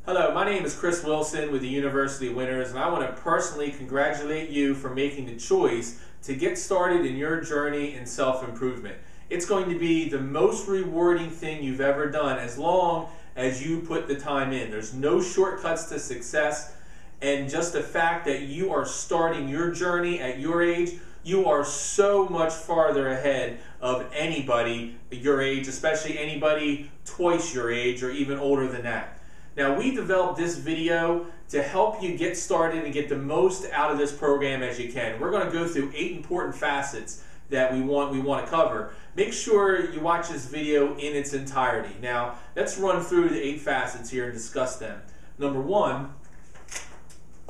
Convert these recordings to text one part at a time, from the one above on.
Hello, my name is Chris Wilson with the University of Winners, and I want to personally congratulate you for making the choice to get started in your journey in self-improvement. It's going to be the most rewarding thing you've ever done as long as you put the time in. There's no shortcuts to success, and just the fact that you are starting your journey at your age, you are so much farther ahead of anybody your age, especially anybody twice your age or even older than that. Now, we developed this video to help you get started and get the most out of this program as you can. We're going to go through 8 important facets that we want to cover. Make sure you watch this video in its entirety. Now, let's run through the 8 facets here and discuss them. Number 1,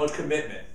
a commitment.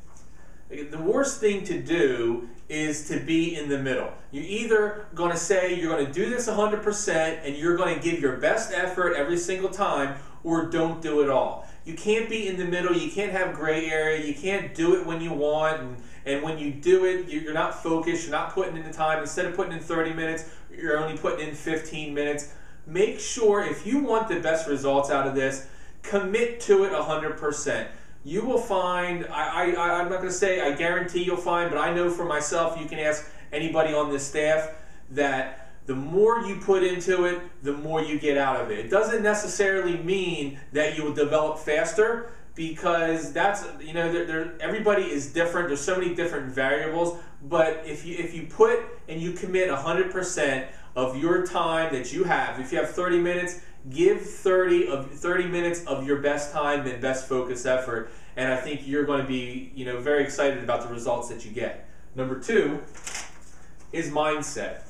The worst thing to do is to be in the middle. You're either going to say you're going to do this 100% and you're going to give your best effort every single time, or don't do it all. You can't be in the middle. You can't have gray area. You can't do it when you want, and when you do it, you're not focused. You're not putting in the time. Instead of putting in 30 minutes, you're only putting in 15 minutes. Make sure, if you want the best results out of this, commit to it 100%. You will find, I'm not going to say I guarantee you'll find, but I know for myself, you can ask anybody on this staff, that the more you put into it, the more you get out of it. It doesn't necessarily mean that you will develop faster, because that's, you know, everybody is different. There's so many different variables, but if you put and you commit 100% of your time that you have, if you have 30 minutes, give 30 minutes of your best time and best focus effort, and I think you're going to be, you know, very excited about the results that you get. Number 2 is mindset.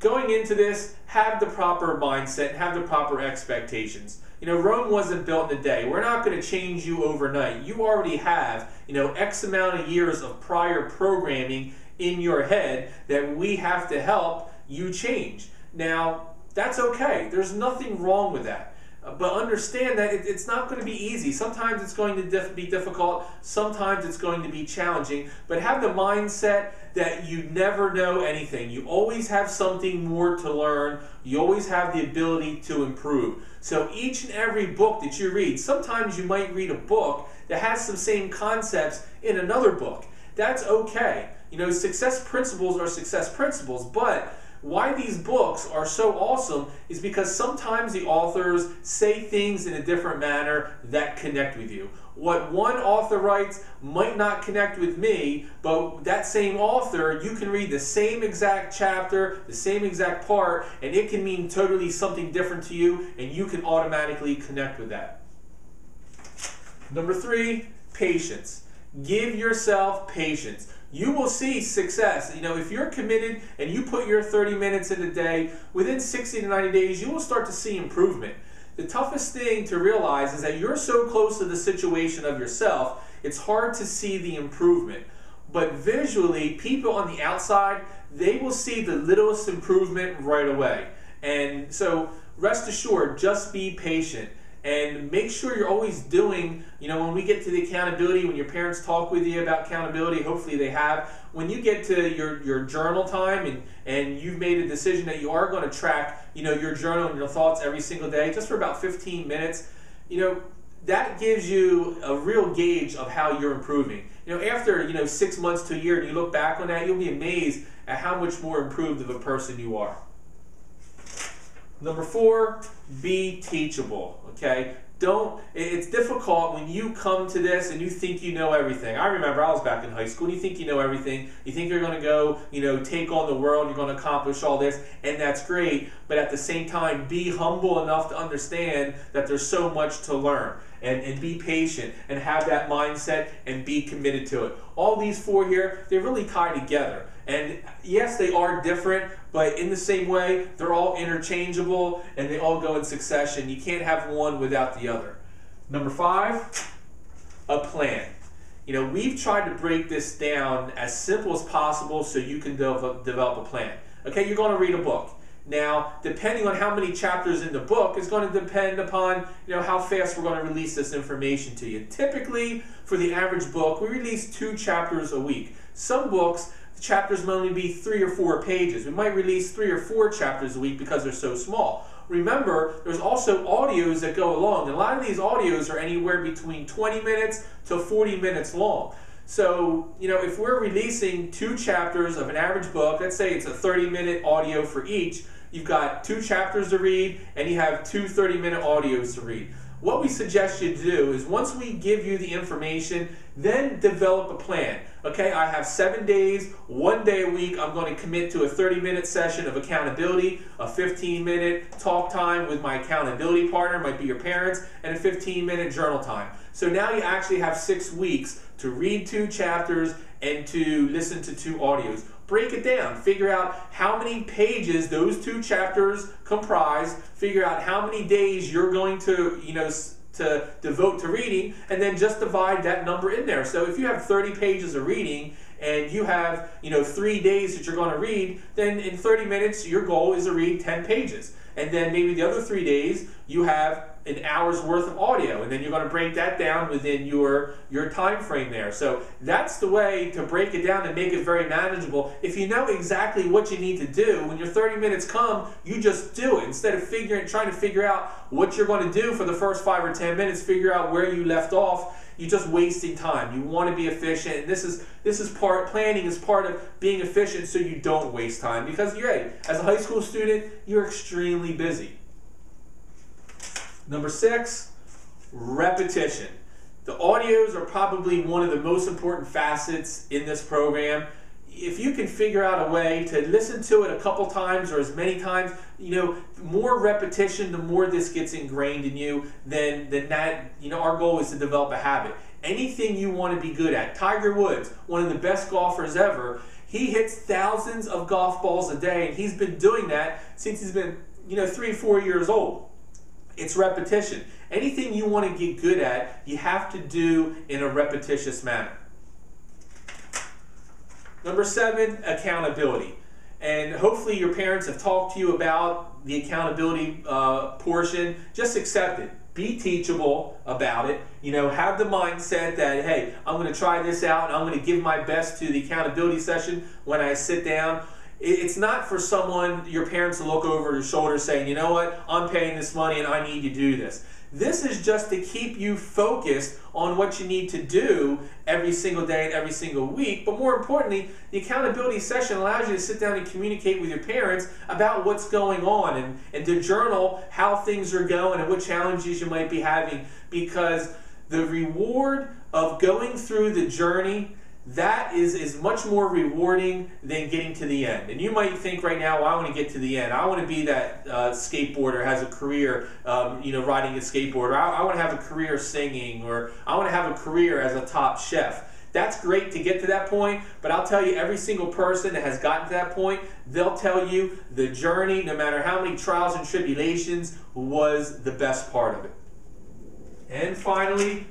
Going into this, have the proper mindset, have the proper expectations. You know, Rome wasn't built in a day. We're not going to change you overnight. You already have, you know, X amount of years of prior programming in your head that we have to help you change. Now, that's okay. There's nothing wrong with that. But understand that it's not going to be easy. Sometimes it's going to be difficult. Sometimes it's going to be challenging. But have the mindset that you never know anything. You always have something more to learn. You always have the ability to improve. So each and every book that you read, sometimes you might read a book that has some same concepts in another book. That's okay. You know, success principles are success principles, but why these books are so awesome is because sometimes the authors say things in a different manner that connect with you. What one author writes might not connect with me, but that same author, you can read the same exact chapter, the same exact part, and it can mean totally something different to you, and you can automatically connect with that. Number 3, patience. Give yourself patience. You will see success. You know, if you're committed and you put your 30 minutes in a day, within 60 to 90 days, you will start to see improvement. The toughest thing to realize is that you're so close to the situation of yourself, it's hard to see the improvement. But visually, people on the outside, they will see the littlest improvement right away. And so rest assured, just be patient. And make sure you're always doing, you know, when we get to the accountability, when your parents talk with you about accountability, hopefully they have, when you get to your journal time and you've made a decision that you are going to track, you know, your journal and your thoughts every single day, just for about 15 minutes, you know, that gives you a real gauge of how you're improving. You know, after, you know, 6 months to a year and you look back on that, you'll be amazed at how much more improved of a person you are. Number 4, be teachable, okay? It's difficult when you come to this and you think you know everything. I remember I was back in high school and you think you know everything. You think you're going to go, you know, take on the world, you're going to accomplish all this, and that's great. But at the same time, be humble enough to understand that there's so much to learn. And be patient and have that mindset and be committed to it. All these 4 here, they really tie together. And yes, they are different, but in the same way, they're all interchangeable and they all go in succession. You can't have one without the other. Number 5, a plan. You know, we've tried to break this down as simple as possible so you can develop a plan. Okay, you're going to read a book. Now, depending on how many chapters in the book is going to depend upon, you know, how fast we're going to release this information to you. Typically, for the average book, we release 2 chapters a week. Some books, the chapters may only be 3 or 4 pages. We might release 3 or 4 chapters a week because they're so small. remember, there's also audios that go along. And a lot of these audios are anywhere between 20 minutes to 40 minutes long. So, if we're releasing 2 chapters of an average book, let's say it's a 30-minute audio for each, you've got 2 chapters to read and you have 2 30-minute audios to read. What we suggest you do is once we give you the information, then develop a plan. Okay, I have 7 days, 1 day a week, I'm going to commit to a 30-minute session of accountability, a 15-minute talk time with my accountability partner, might be your parents, and a 15-minute journal time. So now you actually have 6 weeks to read 2 chapters and to listen to 2 audios. Break it down. Figure out how many pages those 2 chapters comprise. Figure out how many days you're going to, to devote to reading, and then just divide that number in there. So if you have 30 pages of reading and you have, 3 days that you're going to read, then in 30 minutes your goal is to read 10 pages. And then maybe the other 3 days you have an hour's worth of audio, and then you're going to break that down within your time frame there. So that's the way to break it down and make it very manageable. If you know exactly what you need to do, when your 30 minutes come, you just do it. Instead of trying to figure out what you're going to do for the first 5 or 10 minutes, figure out where you left off. You're just wasting time. You want to be efficient, and this is planning is part of being efficient, so you don't waste time, because as a high school student, you're extremely busy. Number 6, repetition. The audios are probably one of the most important facets in this program. If you can figure out a way to listen to it a couple times or as many times, more repetition, the more this gets ingrained in you, then that, our goal is to develop a habit. Anything you want to be good at. Tiger Woods, one of the best golfers ever, he hits thousands of golf balls a day, and he's been doing that since he's been, 3 or 4 years old. It's repetition. Anything you want to get good at, you have to do in a repetitious manner. Number 7, accountability. And hopefully your parents have talked to you about the accountability portion. Just accept it. Be teachable about it. Have the mindset that, hey, I'm going to try this out and I'm going to give my best to the accountability session when I sit down. It's not for your parents to look over your shoulder saying, you know what, I'm paying this money and I need to do this. This is just to keep you focused on what you need to do every single day and every single week. But more importantly, the accountability session allows you to sit down and communicate with your parents about what's going on and to journal how things are going and what challenges you might be having, because the reward of going through the journey, that is much more rewarding than getting to the end. And you might think right now, well, I want to get to the end. I want to be that skateboarder, has a career, riding a skateboard. Or I want to have a career singing, or I want to have a career as a top chef. That's great to get to that point, but I'll tell you, every single person that has gotten to that point, they'll tell you the journey, no matter how many trials and tribulations, was the best part of it. And finally,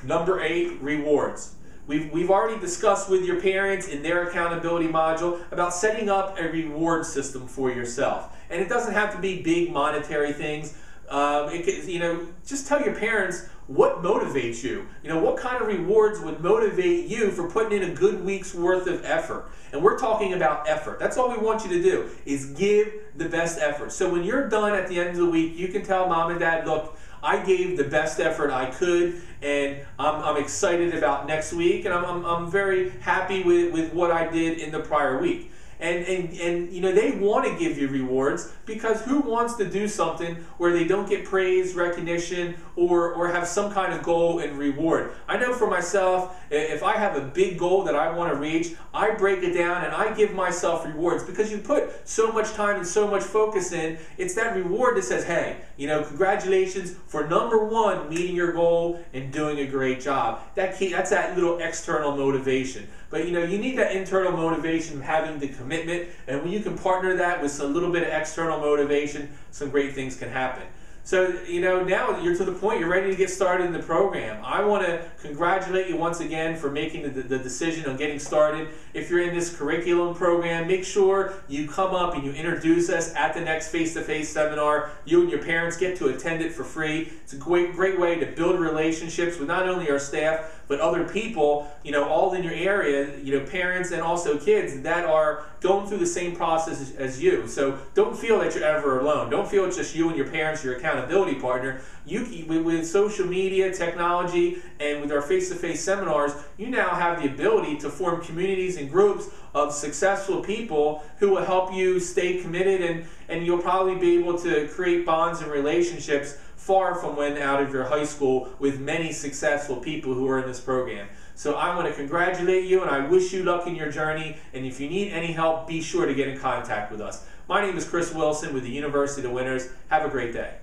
number 8, rewards. We've already discussed with your parents in their accountability module about setting up a reward system for yourself. And it doesn't have to be big monetary things. Just tell your parents what motivates you. What kind of rewards would motivate you for putting in a good week's worth of effort. And we're talking about effort. That's all we want you to do, is give the best effort. So when you're done at the end of the week, you can tell mom and dad, look, I gave the best effort I could, and I'm excited about next week, and I'm very happy with what I did in the prior week. And they want to give you rewards, because who wants to do something where they don't get praise, recognition, or have some kind of goal and reward? I know for myself, if I have a big goal that I want to reach, I break it down and I give myself rewards, because you put so much time and so much focus in. It's that reward that says, hey, congratulations for number 1, meeting your goal and doing a great job. That's that little external motivation. But you need that internal motivation of having the commitment, and when you can partner that with a little bit of external motivation, some great things can happen. So, now you're to the point, you're ready to get started in the program. I want to congratulate you once again for making the decision on getting started. If you're in this curriculum program, make sure you come up and you introduce us at the next face-to-face seminar. You and your parents get to attend it for free. It's a great way to build relationships with not only our staff, but other people, all in your area, parents and also kids that are going through the same process as you. So don't feel that you're ever alone. Don't feel it's just you and your parents, your accountability partner. With social media, technology, and with our face-to-face seminars, you now have the ability to form communities and groups of successful people who will help you stay committed, and you'll probably be able to create bonds and relationships far from when out of your high school with many successful people who are in this program. So I want to congratulate you, and I wish you luck in your journey, and if you need any help, be sure to get in contact with us. My name is Chris Wilson with the University of the Winners. Have a great day.